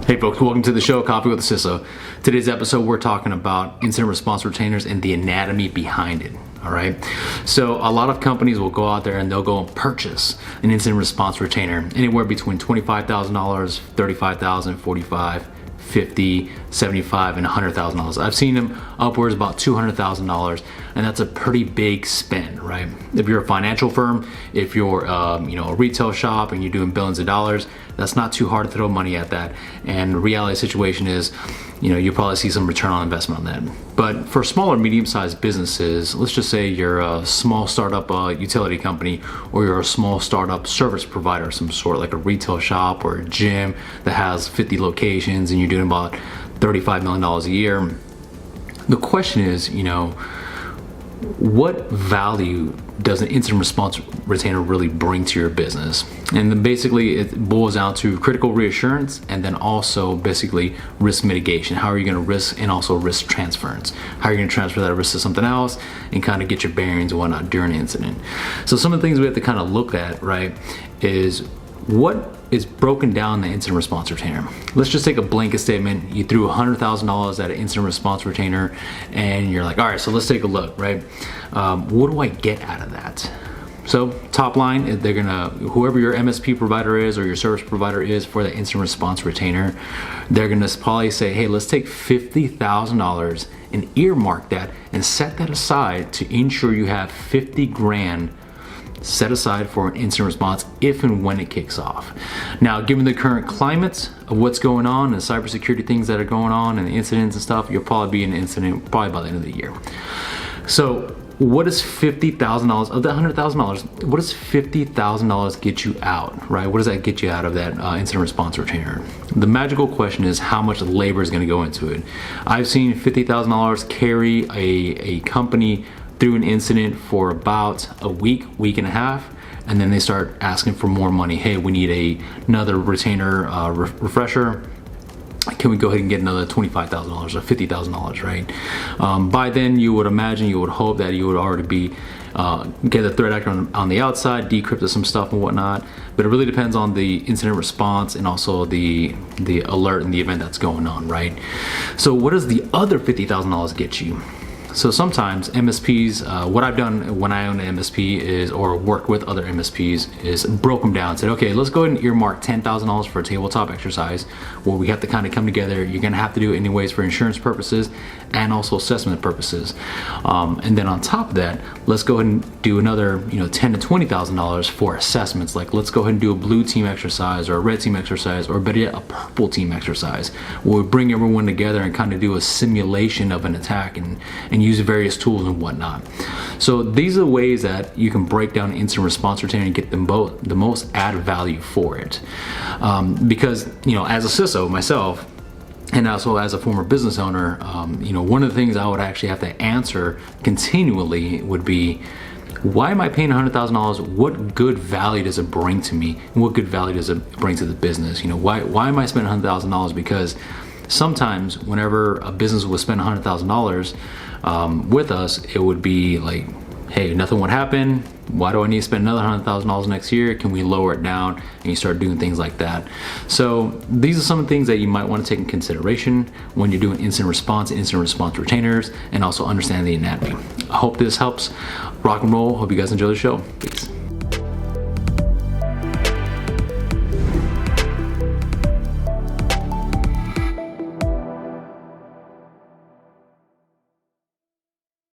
Hey folks, welcome to the show, Coffee with a CISO. Today's episode, we're talking about incident response retainers and the anatomy behind it, all right? So a lot of companies will go out there and they'll go and purchase an incident response retainer, anywhere between $25,000, $35,000, $45,000, $50,000, $75,000, and $100,000. I've seen them upwards about $200,000, and that's a pretty big spend, right? If you're a financial firm, if you're a retail shop and you're doing billions of dollars, that's not too hard to throw money at that. And the reality of the situation is, you'll probably see some return on investment on that. But for smaller, medium-sized businesses, let's just say you're a small startup utility company, or you're a small startup service provider of some sort, like a retail shop or a gym that has 50 locations and you're doing about $35 million a year. The question is, what value does an incident response retainer really bring to your business? And then basically it boils down to critical reassurance, and then also basically risk mitigation. How are you going to risk, and also risk transference? How are you going to transfer that risk to something else and kind of get your bearings and whatnot during an incident? So some of the things we have to kind of look at, right, is what is broken down in the incident response retainer. Let's just take a blanket statement. You threw $100,000 at an incident response retainer and you're like, all right, so let's take a look, right? What do I get out of that? So top line, whoever your MSP provider is or your service provider is for the incident response retainer, they're gonna probably say, hey, let's take $50,000 and earmark that and set that aside to ensure you have 50 grand set aside for an incident response if and when it kicks off. Now, given the current climate of what's going on and cybersecurity things that are going on and the incidents and stuff, you'll probably be in an incident probably by the end of the year. So what is $50,000 of that $100,000? What does $50,000 get you out, right? What does that get you out of that incident response retainer? The magical question is how much labor is going to go into it. I've seen $50,000 carry a company through an incident for about a week and a half, and then they start asking for more money. Hey, we need another retainer refresher. Can we go ahead and get another $25,000 or $50,000, right? By then, you would hope that you would already be get the threat actor on the outside, decrypted some stuff and whatnot. But it really depends on the incident response and also the alert and the event that's going on, right? So what does the other $50,000 get you? So sometimes MSPs, what I've done when I own an MSP is, or worked with other MSPs, is broke them down and said, okay, let's go ahead and earmark $10,000 for a tabletop exercise where we have to kind of come together. You're gonna have to do it anyways for insurance purposes and also assessment purposes. And then on top of that, let's go ahead and do another, $10,000 to $20,000 for assessments. Like, let's go ahead and do a blue team exercise or a red team exercise, or better yet, a purple team exercise, where we bring everyone together and kind of do a simulation of an attack and use various tools and whatnot. So these are the ways that you can break down an incident response retainer and get the most added value for it. Because, as a CISO myself, and also as a former business owner, one of the things I would actually have to answer continually would be, why am I paying $100,000? What good value does it bring to me? And what good value does it bring to the business? Why am I spending $100,000? Because sometimes whenever a business would spend $100,000 with us, it would be like, hey, nothing would happen. Why do I need to spend another $100,000 next year? Can we lower it down? And you start doing things like that. So these are some of the things that you might want to take in consideration when you're doing incident response retainers, and also understand the anatomy. I hope this helps. Rock and roll. Hope you guys enjoy the show. Peace.